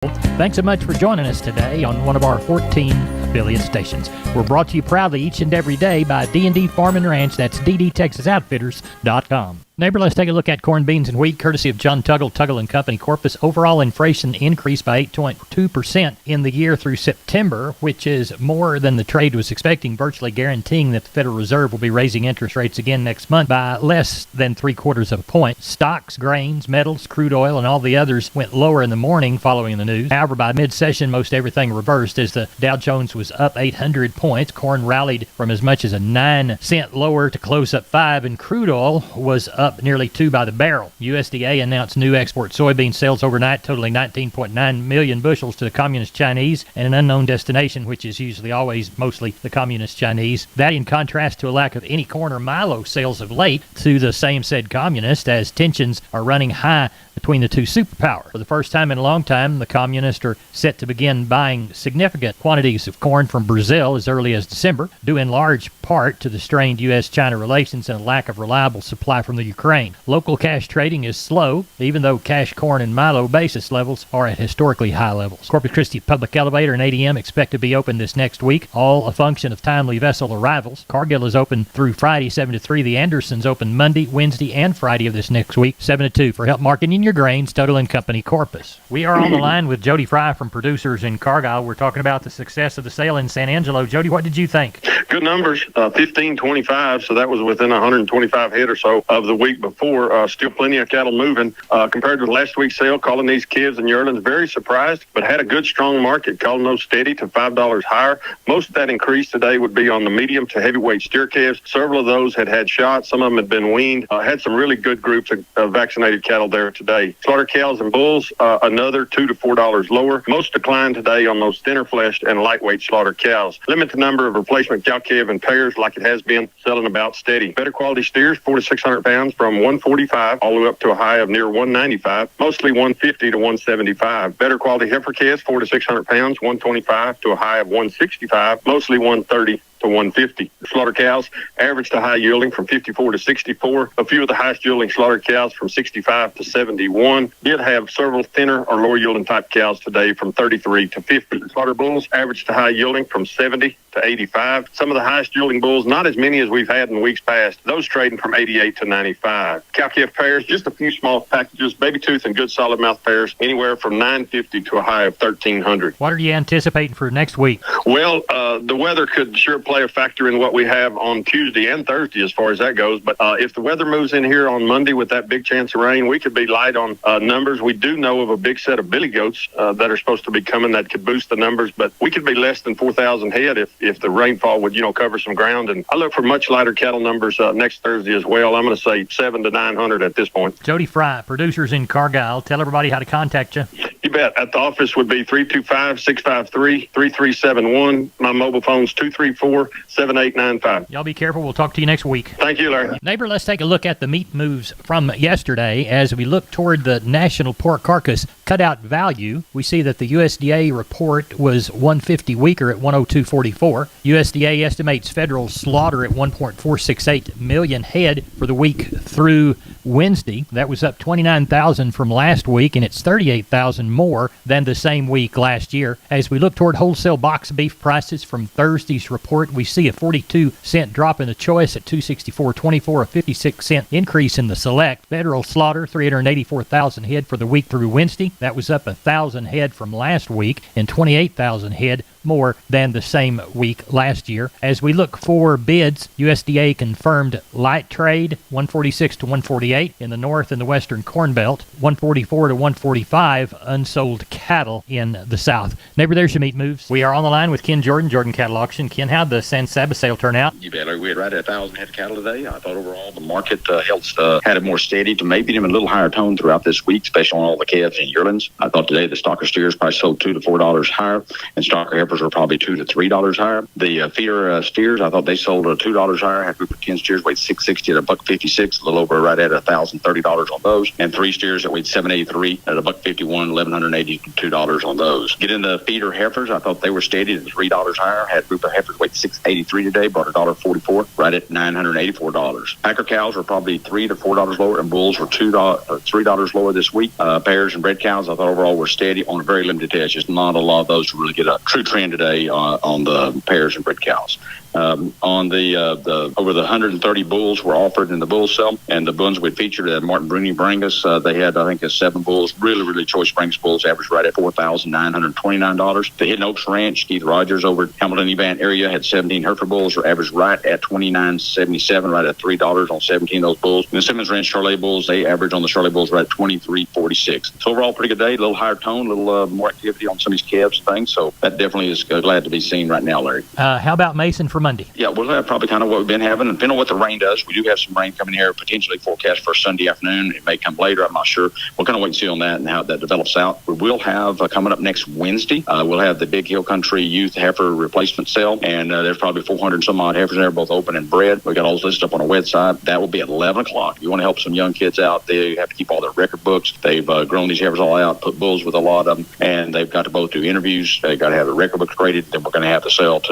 Thanks so much for joining us today on one of our 14 affiliate stations. We're brought to you proudly each and every day by D&D Farm and Ranch. That's ddtexasoutfitters.com. Neighbor, let's take a look at corn, beans, and wheat, courtesy of John Tuggle & Company, Corpus. Overall inflation increased by 8.2% in the year through September, which is more than the trade was expecting, virtually guaranteeing that the Federal Reserve will be raising interest rates again next month by less than 0.75 of a point. Stocks, grains, metals, crude oil, and all the others went lower in the morning following the news. However, by mid-session, most everything reversed as the Dow Jones was up 800 points. Corn rallied from as much as a 9-cent lower to close up 5, and crude oil was up nearly 2 by the barrel. USDA announced new export soybean sales overnight, totaling 19.9 million bushels to the Communist Chinese and an unknown destination, which is usually always mostly the Communist Chinese. That in contrast to a lack of any corn or milo sales of late to the same said communist, as tensions are running high between the two superpowers. For the first time in a long time, the communists are set to begin buying significant quantities of corn from Brazil as early as December, due in large part to the strained U.S.-China relations and a lack of reliable supply from the Ukraine. Local cash trading is slow, even though cash corn and milo basis levels are at historically high levels. Corpus Christi Public Elevator and ADM expect to be open this next week, all a function of timely vessel arrivals. Cargill is open through Friday 7 to 3. The Andersons open Monday, Wednesday, and Friday of this next week 7 to 2. For help marketing your grains, Total & Company, Corpus. We are on the line with Jody Fry from Producers in Cargyle. We're talking about the success of the sale in San Angelo. Jody, what did you think? Good numbers, 1525, so that was within 125 head or so of the week before. Still plenty of cattle moving. Compared to last week's sale, calling these kids and yearlings very surprised, but had a good, strong market, calling those steady to $5 higher. Most of that increase today would be on the medium to heavyweight steer calves. Several of those had shots. Some of them had been weaned. Had some really good groups of vaccinated cattle there today. Slaughter cows and bulls, another $2 to $4 lower. Most declined today on those thinner fleshed and lightweight slaughter cows. Limit the number of replacement cow calf and pairs like it has been, selling about steady. Better quality steers, 400 to 600 pounds, from 145 all the way up to a high of near 195, mostly 150 to 175. Better quality heifer calves, 400 to 600 pounds, 125 to a high of 165, mostly 130 to 150. Slaughter cows averaged to high yielding from 54 to 64. A few of the highest yielding slaughter cows from 65 to 71. Did have several thinner or lower yielding type cows today from 33 to 50. Slaughter bulls averaged to high yielding from 70 to 85. Some of the highest yielding bulls, not as many as we've had in weeks past, those trading from 88 to 95. Cow calf pairs, just a few small packages, baby tooth and good solid mouth pairs, anywhere from 950 to a high of 1300. What are you anticipating for next week? Well, the weather could sure play a factor in what we have on Tuesday and Thursday as far as that goes. But if the weather moves in here on Monday with that big chance of rain, we could be light on numbers. We do know of a big set of billy goats that are supposed to be coming that could boost the numbers, but we could be less than 4,000 head if the rainfall would, cover some ground. And I look for much lighter cattle numbers next Thursday as well. I'm going to say 700 to 900 at this point. Jody Fry, Producers in Cargyle. Tell everybody how to contact you. You bet. At the office would be 325-653-3371. My mobile phone's 234-7895. Y'all be careful. We'll talk to you next week. Thank you, Larry. Neighbor, let's take a look at the meat moves from yesterday. As we look toward the national pork carcass cutout value, we see that the USDA report was 150 weaker at 102.44. USDA estimates federal slaughter at 1.468 million head for the week through Wednesday. That was up 29,000 from last week, and it's 38,000 more than the same week last year. As we look toward wholesale box beef prices from Thursday's report, we see a 42-cent drop in the choice at $264.24, a 56-cent increase in the select. Federal slaughter, 384,000 head for the week through Wednesday. That was up 1,000 head from last week and 28,000 head more than the same week last year. As we look for bids, USDA confirmed light trade 146 to 148 in the north and the western corn belt, 144 to 145 unsold cattle in the south. Neighbor, there's your meat moves. We are on the line with Ken Jordan Cattle Auction. Ken, how'd the San Saba sale turn out? You bet. We had right at 1,000 head of cattle today. I thought overall the market had it more steady to maybe even a little higher tone throughout this week, especially on all the calves and yearlings. I thought today the stocker steers probably sold $2 to $4 higher, and stocker heifers were probably $2 to $3 higher. The feeder steers, I thought they sold $2 higher. Half group of 10 steers weighed 660 at $156, a little over right at $1,030 on those, and 3 steers that weighed 783 at $151, $1,180 to $2 on those. Get into feeder heifers. I thought they were steady at $3 higher. Had group of heifers weight 683 today, brought $1.44, right at $984. Packer cows were probably $3 to $4 lower, and bulls were $3 lower this week. Pairs and bred cows, I thought overall were steady on a very limited test. Just not a lot of those to really get a true trend today on the pairs and bred cows. On the over the 130 bulls were offered in the bull sale, and the ones we featured at Martin Bruni Brangus, they had, I think, 7 bulls, really choice Brangus bulls, averaged right at $4,929. The Hidden Oaks Ranch, Keith Rogers over at Hamilton Event area, had 17 Hereford bulls, were averaged right at $29.77, right at $3 on 17 of those bulls. And the Simmons Ranch Charolais bulls, they average on the Charolais bulls right at $23.46. So overall, pretty good day, a little higher tone, a little more activity on some of these calves and things. So that definitely is glad to be seen right now, Larry. How about Mason for Monday? Yeah, we'll have probably kind of what we've been having, and depending on what the rain does. We do have some rain coming here, potentially forecast for Sunday afternoon. It may come later, I'm not sure. We'll kind of wait and see on that and how that develops out. We will have coming up next Wednesday, we'll have the Big Hill Country Youth Heifer Replacement Sale, and there's probably 400 some odd heifers there, both open and bred. We got all those listed up on our website. That will be at 11 o'clock. If you want to help some young kids out, they have to keep all their record books. They've grown these heifers all out, put bulls with a lot of them, and they've got to both do interviews. They've got to have the record books graded. Then we're going to have the sale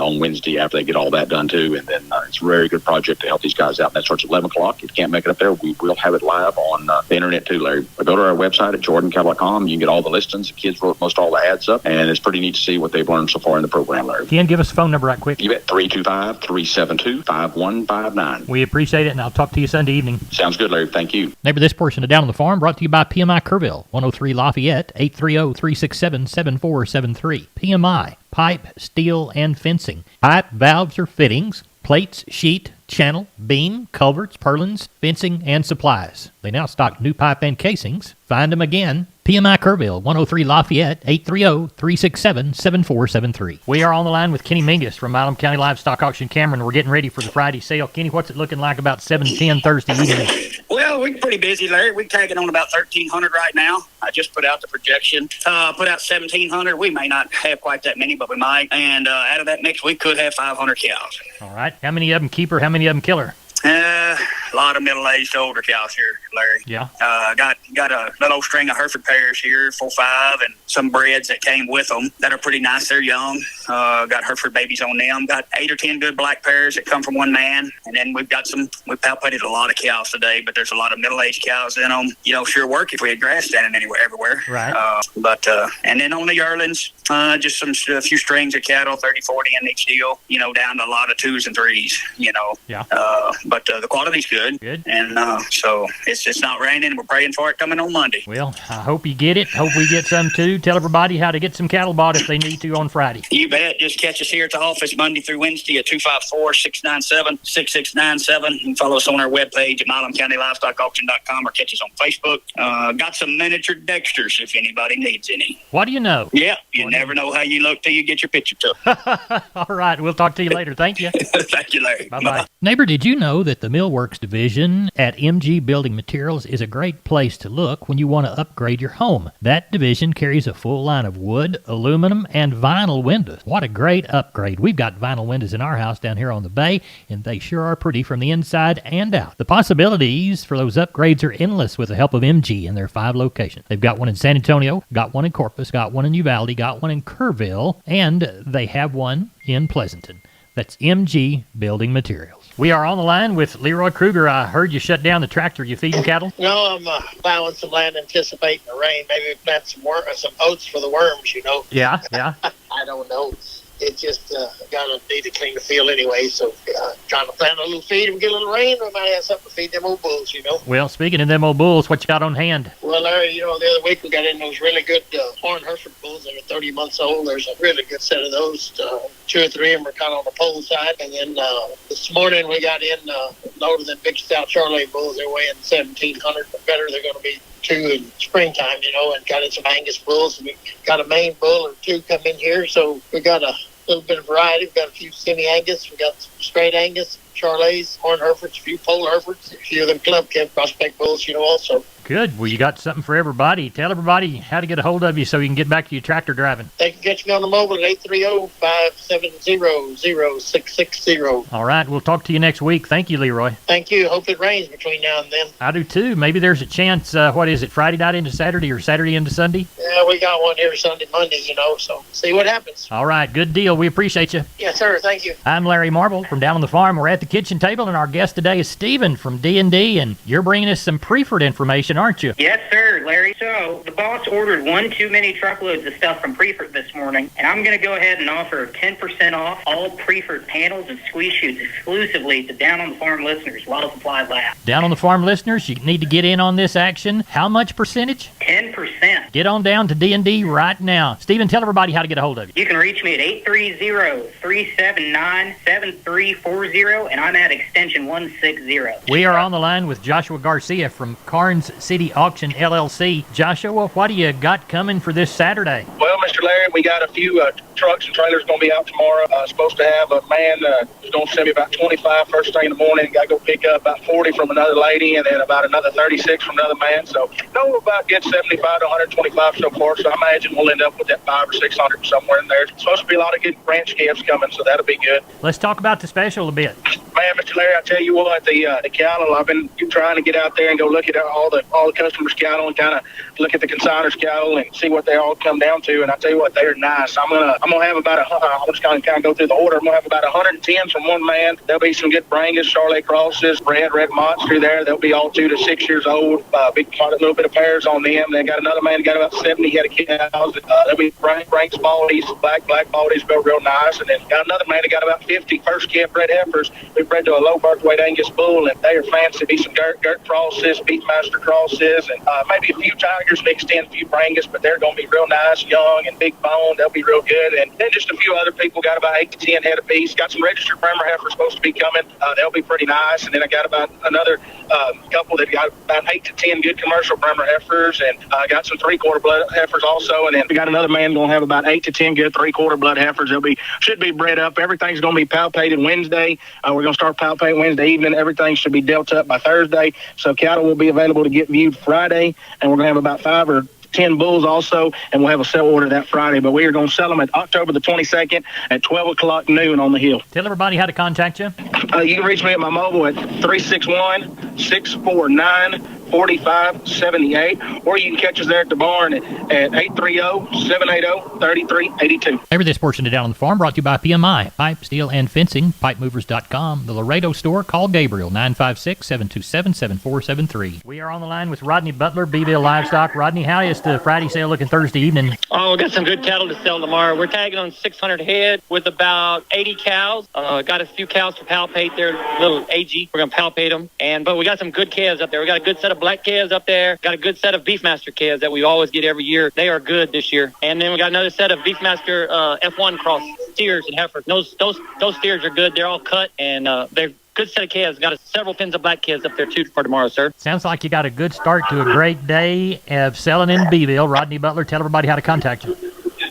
on Wednesday after they get all that done too. And then it's a very good project to help these guys out. And that starts at 11 o'clock. If you can't make it up there, we will have it live on the internet too, Larry. But go to our website at jordancattle.com. You can get all the listings. The kids wrote most all the ads up, and it's pretty neat to see what they've learned so far in the program, Larry. Ken, give us a phone number right quick. You bet. 325-372-5159. We appreciate it, and I'll talk to you Sunday evening. Sounds good, Larry. Thank you. Neighbor, this portion of Down on the Farm brought to you by PMI Kerrville, 103 Lafayette, 830-367-7473. PMI, pipe, steel, and fencing. Pipe, valves, or fittings, plates, sheet, channel, beam, culverts, purlins, fencing, and supplies. They now stock new pipe and casings. Find them again. PMI Kerrville, 103 Lafayette, 830-367-7473. We are on the line with Kenny Mingus from Milam County Livestock Auction Cameron. We're getting ready for the Friday sale. Kenny, what's it looking like about 7:10 Thursday evening? Well, we're pretty busy, Larry. We're tagging on about 1,300 right now. I just put out the projection. Put out 1,700. We may not have quite that many, but we might. And out of that mix, we could have 500 cows. All right. How many of them keeper? How many of them killer? A lot of middle-aged older cows here, Larry. Yeah. Got a little string of Hereford pairs here, 4-5, and some breds that came with them that are pretty nice. They're young. Got Hereford babies on them. Got 8 or 10 good black pairs that come from one man. And then we've palpated a lot of cows today, but there's a lot of middle-aged cows in them. Sure work if we had grass standing everywhere. Right. And then on the yearlings, just a few strings of cattle, 30, 40 in each deal, down to a lot of 2s and 3s, Yeah. But the quality's good. Good. And so it's not raining. We're praying for it coming on Monday. Well, I hope you get it. Hope we get some too. Tell everybody how to get some cattle bought if they need to on Friday. You bet. Just catch us here at the office Monday through Wednesday at 254-697-6697. You can follow us on our webpage at MilamCountyLivestockAuction.com or catch us on Facebook. Got some miniature Dexters if anybody needs any. What do you know? Yeah, you never know how you look till you get your picture took. All right. We'll talk to you later. Thank you. Thank you, Larry. Bye-bye. Neighbor, did you know that the Millworks division at MG Building Materials is a great place to look when you want to upgrade your home? That division carries a full line of wood, aluminum, and vinyl windows. What a great upgrade. We've got vinyl windows in our house down here on the bay, and they sure are pretty from the inside and out. The possibilities for those upgrades are endless with the help of MG and their 5 locations. They've got one in San Antonio, got one in Corpus, got one in Uvalde, got one in Kerrville, and they have one in Pleasanton. That's MG Building Materials. We are on the line with Leroy Kruger. I heard you shut down the tractor. You feeding cattle? No, I'm plowing some land, anticipating the rain. Maybe we plant some oats for the worms, Yeah. I don't know. It just gonna need to clean the field anyway, so trying to plant a little feed and get a little rain. We might have something to feed them old bulls, Well, speaking of them old bulls, what you got on hand? Well, Larry, the other week we got in those really good horn Hereford bulls that are 30 months old. There's a really good set of those. 2 or 3 of them are kind of on the pole side. And then this morning we got in loaded them big stout Charolais bulls. They're weighing 1,700, but better they're going to be 2 in springtime, and got in some Angus bulls. And we got a main bull or 2 come in here, so we got a little bit of variety. We've got a few semi-Angus, we got some straight Angus, Charolais, horn Herefords, a few pole Herefords, a few of them club Kent prospect bulls, also. Good. Well, you got something for everybody. Tell everybody how to get a hold of you so you can get back to your tractor driving. They can catch me on the mobile at 830-570-0660. All right. We'll talk to you next week. Thank you, Leroy. Thank you. Hope it rains between now and then. I do too. Maybe there's a chance, what is it, Friday night into Saturday or Saturday into Sunday? Yeah, we got one here Sunday, Monday, so see what happens. All right. Good deal. We appreciate you. Yes, sir. Thank you. I'm Larry Marble from down on the farm. We're at the kitchen table, and our guest today is Stephen from D&D, and you're bringing us some Preferred information, aren't you? Yes, sir, Larry. So the boss ordered one too many truckloads of stuff from Preferred this morning, and I'm going to go ahead and offer 10% off all Preferred panels and squeeze chutes exclusively to Down on the Farm listeners while supplies last. Down on the Farm listeners, you need to get in on this action. How much percentage? 10%. Get on down to D&D right now. Stephen, tell everybody how to get a hold of you. You can reach me at 830-379-7340, and I'm at extension 160. We are on the line with Joshua Garcia from Karnes City Auction LLC. Joshua, what do you got coming for this Saturday? Well, Mr. Larry, we got a few trucks and trailers going to be out tomorrow. Supposed to have a man who's going to send me about 25 first thing in the morning. Got to go pick up about 40 from another lady and then about another 36 from another man. So, no, about get 75 to 125 so far. So I imagine we'll end up with that 500 or 600 somewhere in there. It's supposed to be a lot of good ranch calves coming, so that'll be good. Let's talk about the special a bit. Man, Mr. Larry, I tell you what, the cattle, I've been trying to get out there and go look at all the customers' cattle and kind of look at the consigners' cattle and see what they all come down to. And I tell you what, they're nice. I'm gonna have about I'm just gonna kind of go through the order. I'm gonna have about 110 from one man. There'll be some good Brangus, Charolais crosses, red monster there. They'll be all 2 to 6 years old. Big part, a little bit of pairs on them. They got another man that got about 70 head of cows. There'll be Branks baldies, black baldies, real nice. And then got another man that got about 50 first calf bred heifers. We bred to a low birth weight Angus bull, and they are fancy. Be some Gert crosses, Beefmaster crosses, and maybe a few Tigers mixed in, a few Brangus, but they're going to be real nice, young and big bone. They'll be real good. And then just a few other people got about 8 to 10 head apiece. Got some registered Bremer heifers supposed to be coming. They'll be pretty nice. And then I got about another couple that got about 8 to 10 good commercial Bremer heifers, and got some 3/4 blood heifers also. And then we got another man going to have about 8 to 10 good 3/4 blood heifers. Should be bred up. Everything's going to be palpated Wednesday. We're going to start palpating Wednesday evening. Everything should be dealt up by Thursday. So cattle will be available to get viewed Friday, and we're going to have about 5 or 10 bulls also, and we'll have a sale order that Friday. But we are going to sell them at October the 22nd at 12 o'clock noon on the hill. Tell everybody how to contact you. You can reach me at my mobile at 361-649-4578, or you can catch us there at the barn at 830-780-3382. Every this portion of Down on the Farm brought to you by PMI, Pipe, Steel, and Fencing, PipeMovers.com, the Laredo store. Call Gabriel, 956-727-7473. We are on the line with Rodney Butler, Beeville Livestock. Rodney, how is the Friday sale looking Thursday evening? Oh, we got some good cattle to sell tomorrow. We're tagging on 600 head with about 80 cows. Got a few cows to palpate. They're a little agey. We're going to palpate them. But we got some good calves up there. We got a good set of black calves up there. Got a good set of Beefmaster calves that we always get every year. They are good this year. And then we got another set of Beefmaster F1 cross steers and heifers. Those steers are good. They're all cut, and they're good set of calves. Got several pins of black calves up there, too, for tomorrow, sir. Sounds like you got a good start to a great day of selling in Beeville. Rodney Butler, tell everybody how to contact you.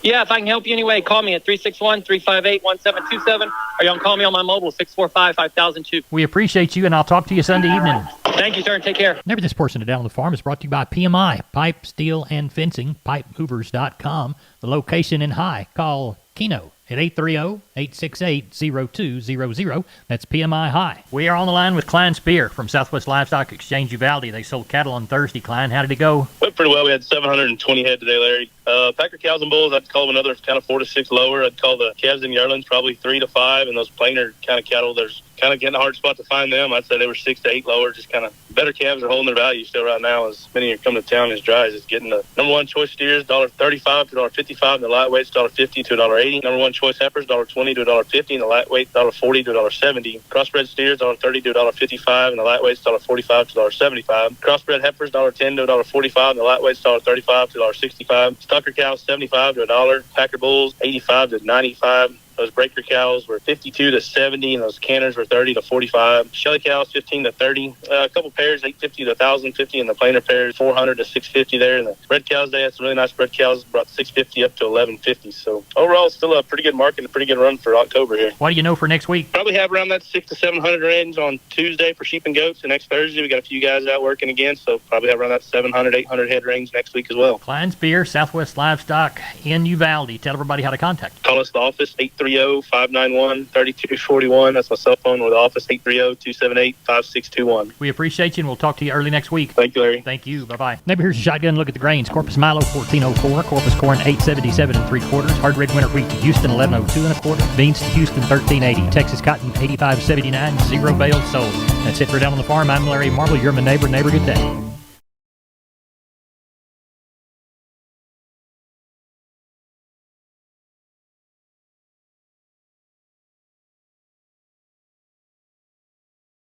Yeah, if I can help you anyway, call me at 361-358-1727, or you can call me on my mobile, 645-5002. We appreciate you, and I'll talk to you Sunday evening. Thank you, sir, and take care. Never this portion of Down on the Farm is brought to you by PMI, Pipe, Steel, and Fencing, PipeMovers.com. The location in High. Call Keno at 830-868-0200. That's PMI High. We are on the line with Klein Spear from Southwest Livestock Exchange Uvalde. They sold cattle on Thursday. Klein, how did it go? Went pretty well. We had 720 head today, Larry. Packer cows and bulls, I'd call them another kind of 4 to 6 lower. I'd call the calves and yearlings probably 3 to 5, and those plainer kind of cattle, there's kind of getting a hard spot to find them. I'd say they were 6 to 8 lower. Just kind of better calves are holding their value still right now, as many are coming to town as dry as it's getting the number one choice steers $1.35 to $1.55, and the lightweights $1.50 to $1.80. Number one choice heifers $1.20 to $1.50, and the lightweight $1.40 to $1.70. Crossbred steers $1.30 to $1.55, and the lightweights $1.45 to $1.75. Crossbred heifers $1.10 to $1.45, and the lightweights $1.35 to $1.65. Stocker cows $75 to $1. Packer bulls $85 to $95. Those breaker cows were 52 to 70, and those canners were 30 to 45. Shelly cows 15 to 30. A couple pairs 850 to 1,050, and the plainer pairs 400 to 650 there. And the red cows, they had some really nice red cows, brought 650 up to 1150. So overall, still a pretty good market, a pretty good run for October here. What do you know for next week? Probably have around that 600 to 700 range on Tuesday for sheep and goats. And next Thursday, we got a few guys out working again, so probably have around that 700, 800 head range next week as well. Klein Spear, Southwest Livestock in Uvalde. Tell everybody how to contact. Call us at the office, 830-591-3241. That's my cell phone, or the office, 830-278-5621. We appreciate you, and we'll talk to you early next week. Thank you, Larry. Thank you. Bye-bye. Neighbor, here's a shotgun look at the grains. Corpus Milo, 1404. Corpus corn, 877 3/4. Hard red winter wheat to Houston, 1102 1/4. Beans to Houston, 1380. Texas cotton, 85.79. 0 bales sold. That's it for Down on the Farm. I'm Larry Marble. You're my neighbor. Neighbor, good day.